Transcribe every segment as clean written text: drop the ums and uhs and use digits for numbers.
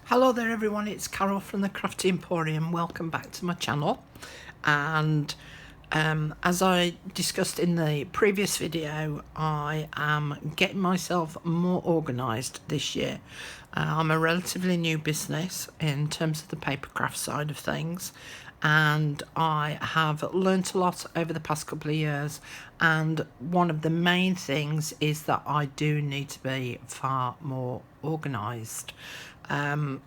Hello there everyone, it's Carol from the Crafty Emporium. Welcome back to my channel. And as I discussed in the previous video, I am getting myself more organised this year. I'm a relatively new business in terms of the papercraft side of things, and I have learnt a lot over the past couple of years, and one of the main things is that I do need to be far more organised. I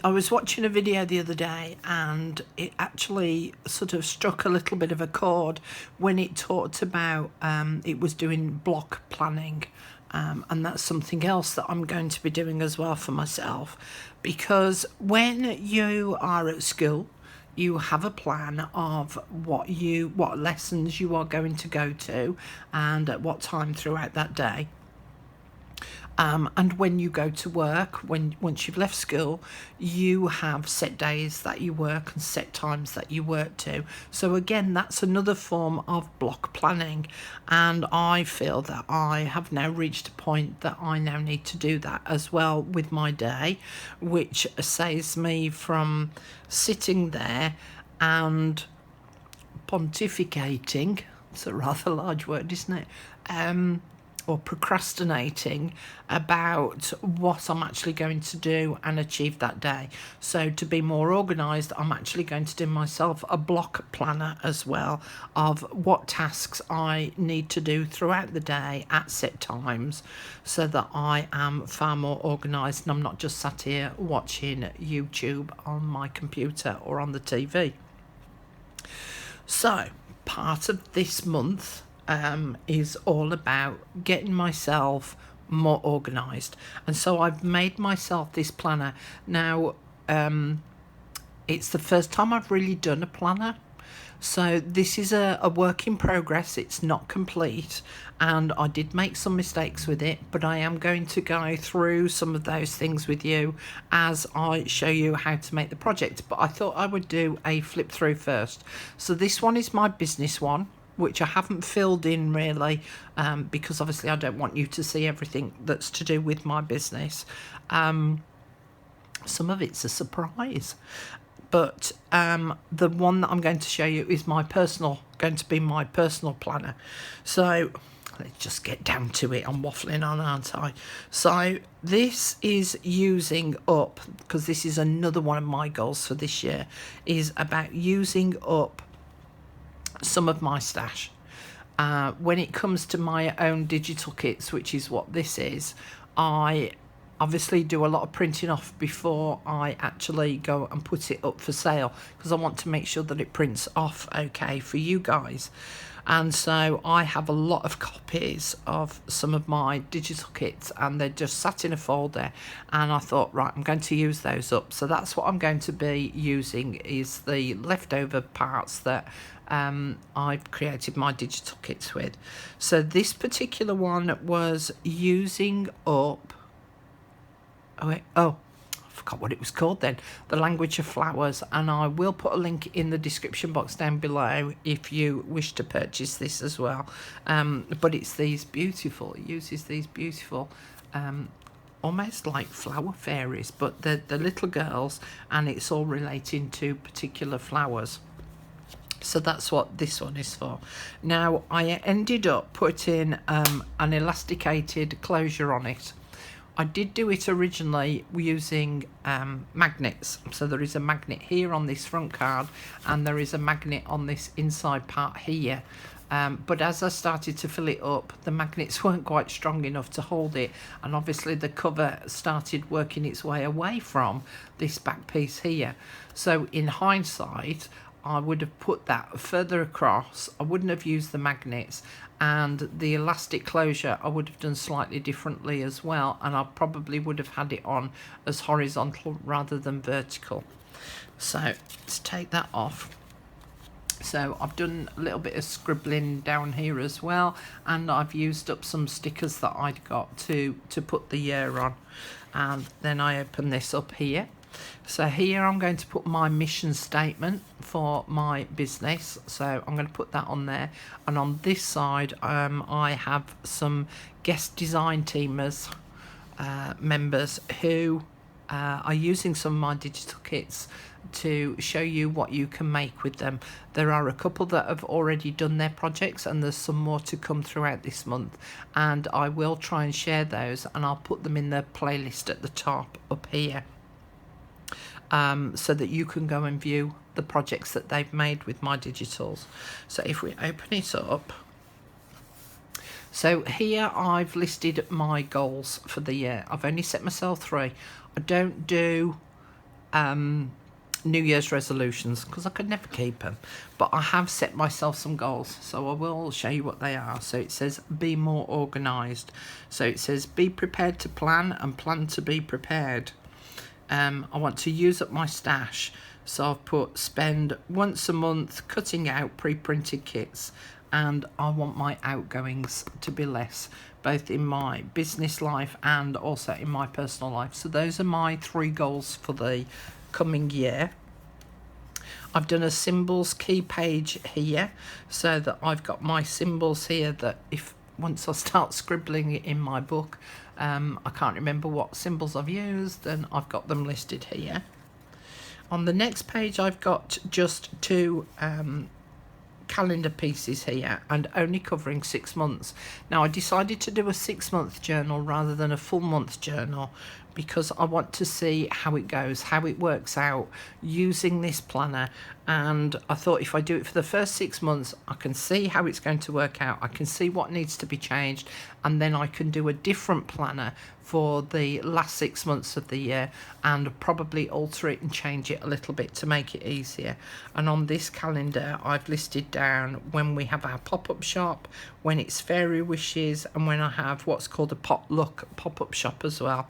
was watching a video the other day, and it actually sort of struck a little bit of a chord when it talked about it was doing block planning, and that's something else that I'm going to be doing as well for myself, because when you are at school you have a plan of what lessons you are going to go to and at what time throughout that day. And when you go to work, once you've left school, you have set days that you work and set times that you work to. So again, that's another form of block planning. And I feel that I have now reached a point that I now need to do that as well with my day, which saves me from sitting there and pontificating. It's a rather large word, isn't it? Or procrastinating about what I'm actually going to do and achieve that day. So to be more organised, I'm actually going to do myself a block planner as well of what tasks I need to do throughout the day at set times, so that I am far more organised and I'm not just sat here watching YouTube on my computer or on the TV. So part of this month is all about getting myself more organised, and so I've made myself this planner. Now it's the first time I've really done a planner, so this is a work in progress. It's not complete, and I did make some mistakes with it, but I am going to go through some of those things with you as I show you how to make the project. But I thought I would do a flip through first. So this one is my business one, which I haven't filled in really, because obviously I don't want you to see everything that's to do with my business. Some of it's a surprise, but the one that I'm going to show you is going to be my personal planner. So let's just get down to it. I'm waffling on, aren't I? So this is using up, because this is another one of my goals for this year, is about using up some of my stash. When it comes to my own digital kits, which is what this is, I obviously do a lot of printing off before I actually go and put it up for sale, because I want to make sure that it prints off okay for you guys. And so I have a lot of copies of some of my digital kits, and they're just sat in a folder, and I thought, right, I'm going to use those up. So that's what I'm going to be using, is the leftover parts that I've created my digital kits with. So this particular one was using up, I forgot what it was called then, The Language of Flowers, and I will put a link in the description box down below if you wish to purchase this as well. But it's it uses these beautiful almost like flower fairies, but the little girls, and it's all relating to particular flowers. So that's what this one is for. Now I ended up putting an elasticated closure on it. I did do it originally using magnets. So there is a magnet here on this front card, and there is a magnet on this inside part here. But as I started to fill it up, the magnets weren't quite strong enough to hold it, and obviously the cover started working its way away from this back piece here. So in hindsight, I would have put that further across. I wouldn't have used the magnets, and the elastic closure I would have done slightly differently as well, and I probably would have had it on as horizontal rather than vertical. So let's take that off. So I've done a little bit of scribbling down here as well, and I've used up some stickers that I'd got to put the year on. And then I open this up here. So here I'm going to put my mission statement for my business, so I'm going to put that on there. And on this side I have some guest design teamers members who are using some of my digital kits to show you what you can make with them. There are a couple that have already done their projects, and there's some more to come throughout this month, and I will try and share those, and I'll put them in the playlist at the top up here, so that you can go and view the projects that they've made with my digitals. So if we open it up, so here I've listed my goals for the year. I've only set myself 3. I don't do New Year's resolutions because I could never keep them, but I have set myself some goals, so I will show you what they are. So it says be more organised. So it says be prepared to plan and plan to be prepared. I want to use up my stash, so I've put spend once a month cutting out pre-printed kits, and I want my outgoings to be less, both in my business life and also in my personal life. So those are my 3 goals for the coming year. I've done a symbols key page here, so that I've got my symbols here that if once I start scribbling in my book, I can't remember what symbols I've used, and I've got them listed here. On the next page I've got just 2 calendar pieces here, and only covering 6 months. Now I decided to do a 6-month journal rather than a full month journal, because I want to see how it goes, how it works out using this planner. And I thought if I do it for the first 6 months, I can see how it's going to work out, I can see what needs to be changed, and then I can do a different planner for the last 6 months of the year and probably alter it and change it a little bit to make it easier. And on this calendar I've listed down when we have our pop-up shop, when it's fairy wishes, and when I have what's called a potluck pop-up shop as well.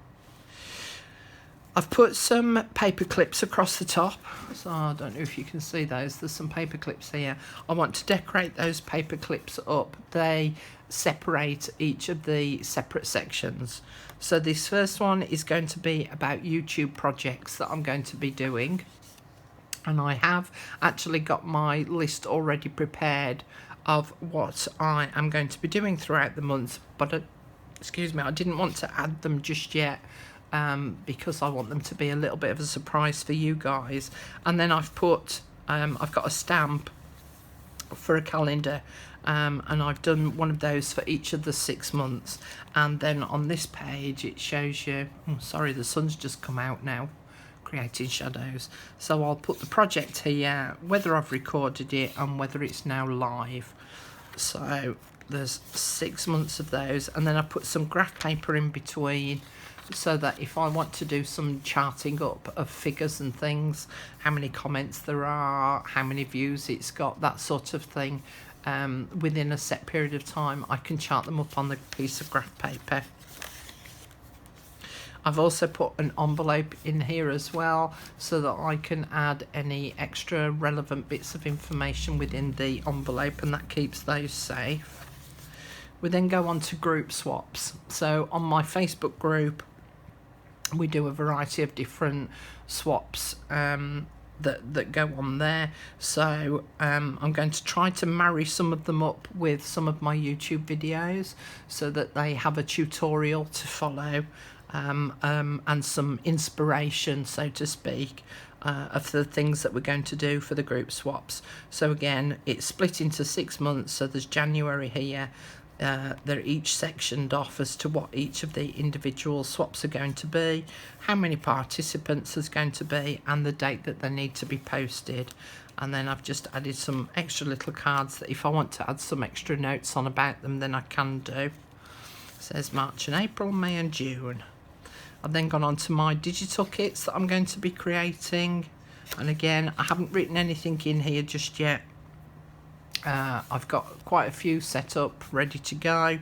I've put some paper clips across the top, so I don't know if you can see those. There's some paper clips here. I want to decorate those paper clips up. They separate each of the separate sections. So this first one is going to be about YouTube projects that I'm going to be doing. And I have actually got my list already prepared of what I am going to be doing throughout the month. But, excuse me, I didn't want to add them just yet. Because I want them to be a little bit of a surprise for you guys. And then I've put I've got a stamp for a calendar, and I've done one of those for each of the 6 months. And then on this page it shows you, sorry, the sun's just come out now, creating shadows. So I'll put the project here, whether I've recorded it and whether it's now live. So there's 6 months of those, and then I put some graph paper in between, so that if I want to do some charting up of figures and things, how many comments there are, how many views it's got, that sort of thing, within a set period of time, I can chart them up on the piece of graph paper. I've also put an envelope in here as well, so that I can add any extra relevant bits of information within the envelope, and that keeps those safe. We then go on to group swaps. So on my Facebook group, we do a variety of different swaps that go on there. So I'm going to try to marry some of them up with some of my YouTube videos, so that they have a tutorial to follow, and some inspiration, so to speak, of the things that we're going to do for the group swaps. So again, it's split into 6 months, so there's January here. They're each sectioned off as to what each of the individual swaps are going to be, how many participants there's going to be, and the date that they need to be posted. And then I've just added some extra little cards that if I want to add some extra notes on about them, then I can do. It says March and April, May and June. I've then gone on to my digital kits that I'm going to be creating, and again, I haven't written anything in here just yet. I've got quite a few set up ready to go,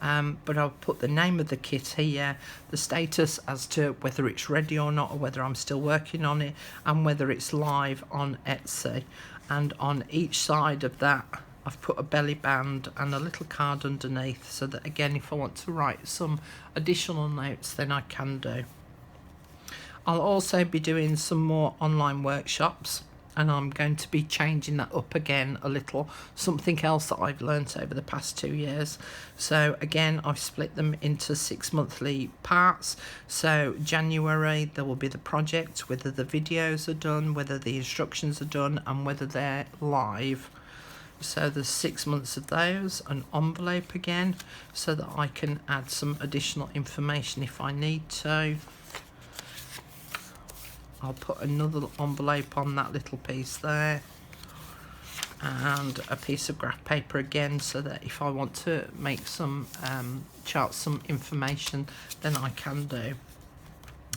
but I'll put the name of the kit here, the status as to whether it's ready or not, or whether I'm still working on it, and whether it's live on Etsy. And on each side of that I've put a belly band and a little card underneath, so that again, if I want to write some additional notes, then I can do. I'll also be doing some more online workshops. and I'm going to be changing that up again a little, something else that I've learnt over the past 2 years. So again, I've split them into 6 monthly parts. So January there will be the project, whether the videos are done, whether the instructions are done, and whether they're live. So there's 6 months of those, an envelope again, so that I can add some additional information if I need to. I'll put another envelope on that little piece there, and a piece of graph paper again, so that if I want to make some charts, some information, then I can do.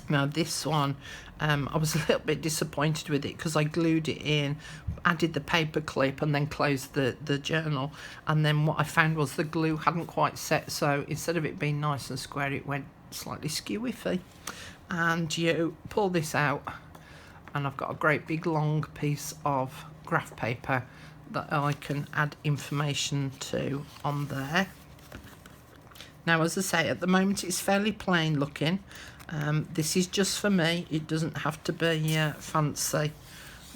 Now this one, I was a little bit disappointed with it because I glued it in, added the paper clip, and then closed the journal, and then what I found was the glue hadn't quite set, so instead of it being nice and square, it went slightly skewy. And you pull this out, and I've got a great big long piece of graph paper that I can add information to on there. Now, as I say, at the moment it's fairly plain looking. This is just for me, it doesn't have to be fancy,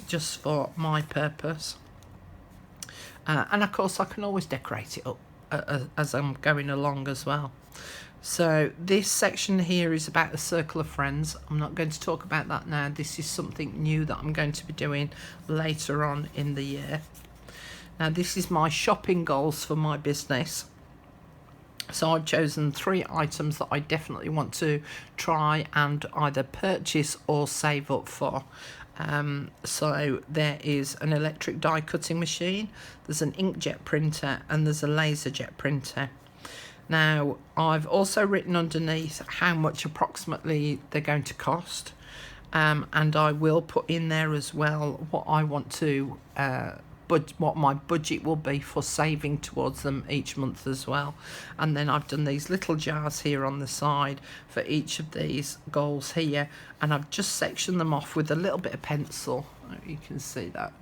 just for my purpose. And of course I can always decorate it up as I'm going along as well. So this section here is about a circle of friends. I'm not going to talk about that now. This is something new that I'm going to be doing later on in the year. Now this is my shopping goals for my business. So I've chosen 3 items that I definitely want to try and either purchase or save up for. So there is an electric die cutting machine, there's an inkjet printer, and there's a laser jet printer. Now I've also written underneath how much approximately they're going to cost, and I will put in there as well what I want to what my budget will be for saving towards them each month as well. And then I've done these little jars here on the side for each of these goals here, and I've just sectioned them off with a little bit of pencil, you can see that,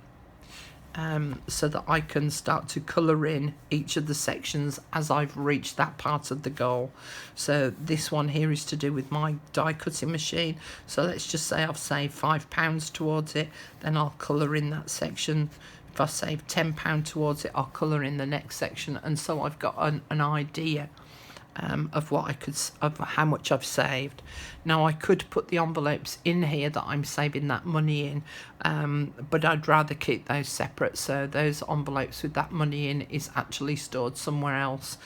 so that I can start to colour in each of the sections as I've reached that part of the goal. So this one here is to do with my die cutting machine, so let's just say I've saved £5 towards it, then I'll colour in that section. If I save £10 towards it, I'll colour in the next section, and so I've got an idea of what of how much I've saved. Now I could put the envelopes in here that I'm saving that money in, but I'd rather keep those separate. So those envelopes with that money in is actually stored somewhere else,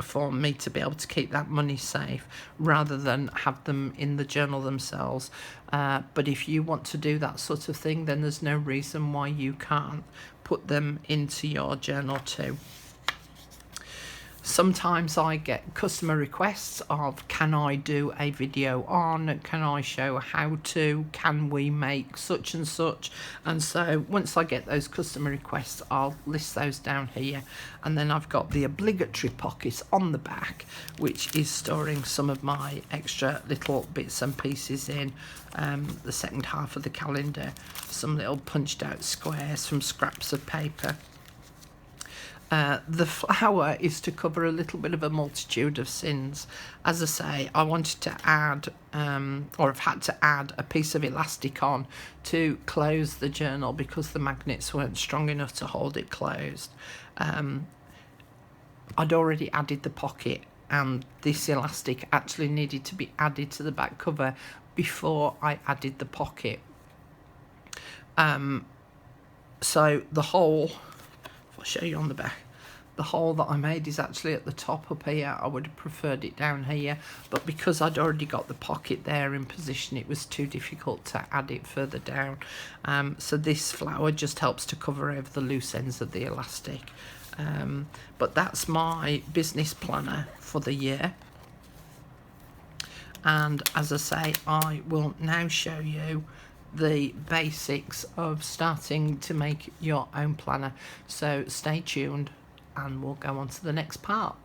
for me to be able to keep that money safe rather than have them in the journal themselves. But if you want to do that sort of thing, then there's no reason why you can't put them into your journal too. Sometimes I get customer requests of, can I do a video on, can I show how to, can we make such and such, and so once I get those customer requests, I'll list those down here, and then I've got the obligatory pocket on the back, which is storing some of my extra little bits and pieces in, the second half of the calendar, some little punched out squares from scraps of paper. The flower is to cover a little bit of a multitude of sins. As I say, I wanted to add, or I've had to add a piece of elastic on to close the journal because the magnets weren't strong enough to hold it closed. I'd already added the pocket, and this elastic actually needed to be added to the back cover before I added the pocket. So the hole, I'll show you on the back, the hole that I made is actually at the top up here. I would have preferred it down here, but because I'd already got the pocket there in position, it was too difficult to add it further down. So this flower just helps to cover over the loose ends of the elastic. But that's my business planner for the year. And as I say, I will now show you the basics of starting to make your own planner. So stay tuned and we'll go on to the next part.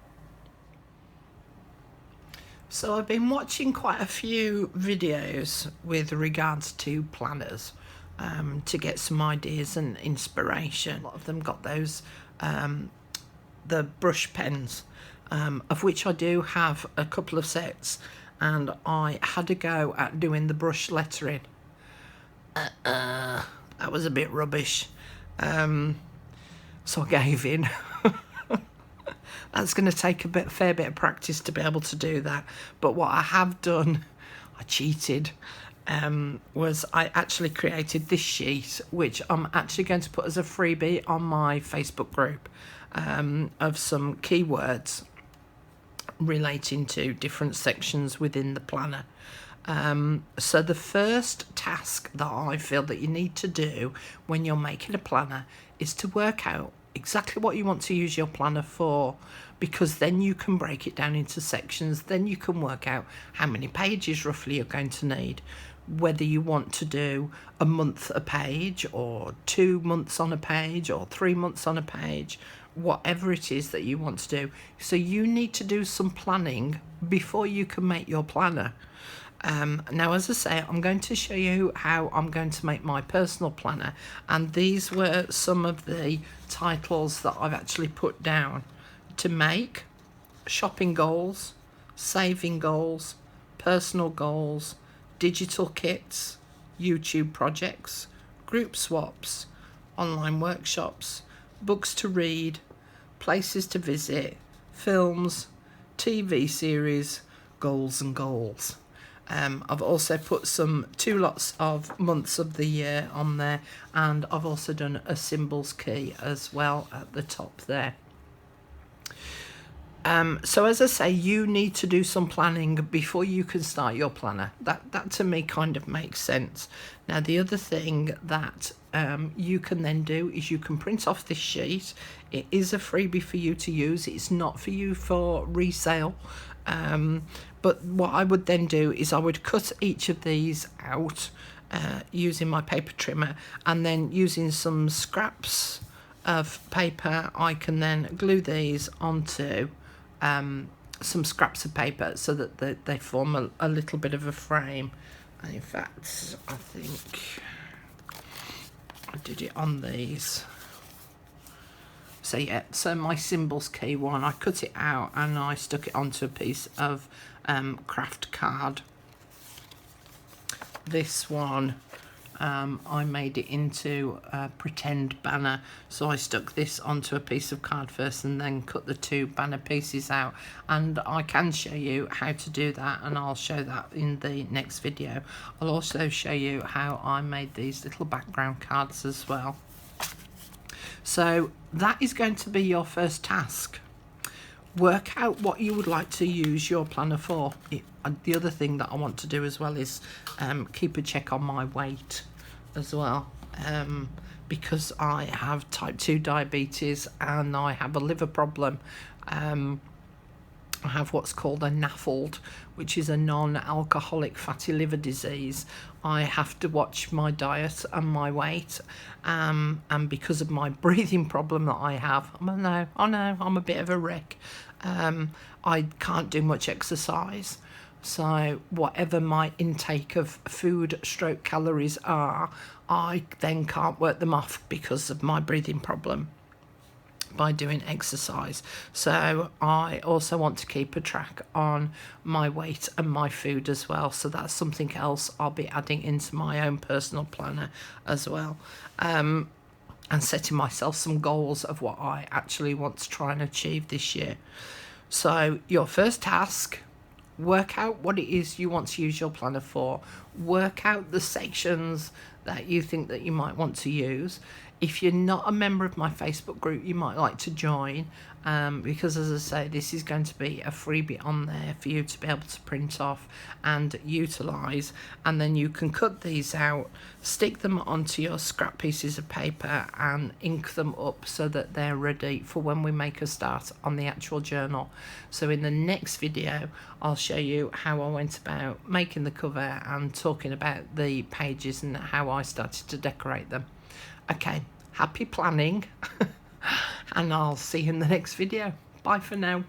So I've been watching quite a few videos with regards to planners, to get some ideas and inspiration. A lot of them got those the brush pens, of which I do have a couple of sets, and I had a go at doing the brush lettering. That was a bit rubbish. So I gave in. That's going to take a fair bit of practice to be able to do that. But what I have done, I cheated, was I actually created this sheet, which I'm actually going to put as a freebie on my Facebook group, of some keywords relating to different sections within the planner. So the first task that I feel that you need to do when you're making a planner is to work out exactly what you want to use your planner for, because then you can break it down into sections. Then you can work out how many pages roughly you're going to need, whether you want to do a month a page, or 2 months on a page, or 3 months on a page, whatever it is that you want to do. So you need to do some planning before you can make your planner. Now, as I say, I'm going to show you how I'm going to make my personal planner, and these were some of the titles that I've actually put down: to make, shopping goals, saving goals, personal goals, digital kits, YouTube projects, group swaps, online workshops, books to read, places to visit, films, TV series, goals and goals. I've also put 2 lots of months of the year on there, and I've also done a symbols key as well at the top there. So as I say, you need to do some planning before you can start your planner. That to me kind of makes sense. Now, the other thing that you can then do is you can print off this sheet. It is a freebie for you to use. It's not for you for resale. But what I would then do is I would cut each of these out using my paper trimmer, and then using some scraps of paper I can then glue these onto some scraps of paper so that they form a little bit of a frame. And in fact, I think I did it on these. So yeah, so my symbols key one, I cut it out and I stuck it onto a piece of craft card. This one, I made it into a pretend banner, so I stuck this onto a piece of card first and then cut the 2 banner pieces out, and I can show you how to do that, and I'll show that in the next video. I'll also show you how I made these little background cards as well. So that is going to be your first task. Work out what you would like to use your planner for. The other thing that I want to do as well is keep a check on my weight as well, because I have type 2 diabetes and I have a liver problem. I have what's called a NAFLD, which is a non-alcoholic fatty liver disease. I have to watch my diet and my weight, and because of my breathing problem that I have, I know, I'm a bit of a wreck. I can't do much exercise, so whatever my intake of food / calories are, I then can't work them off because of my breathing problem by doing exercise. So I also want to keep a track on my weight and my food as well, so that's something else I'll be adding into my own personal planner as well, and setting myself some goals of what I actually want to try and achieve this year. So your first task: work out what it is you want to use your planner for. Work out the sections that you think that you might want to use. If you're not a member of my Facebook group, you might like to join, because as I say, this is going to be a freebie on there for you to be able to print off and utilise, and then you can cut these out, stick them onto your scrap pieces of paper and ink them up so that they're ready for when we make a start on the actual journal. So in the next video, I'll show you how I went about making the cover and talking about the pages and how I started to decorate them. Okay, happy planning, and I'll see you in the next video. Bye for now.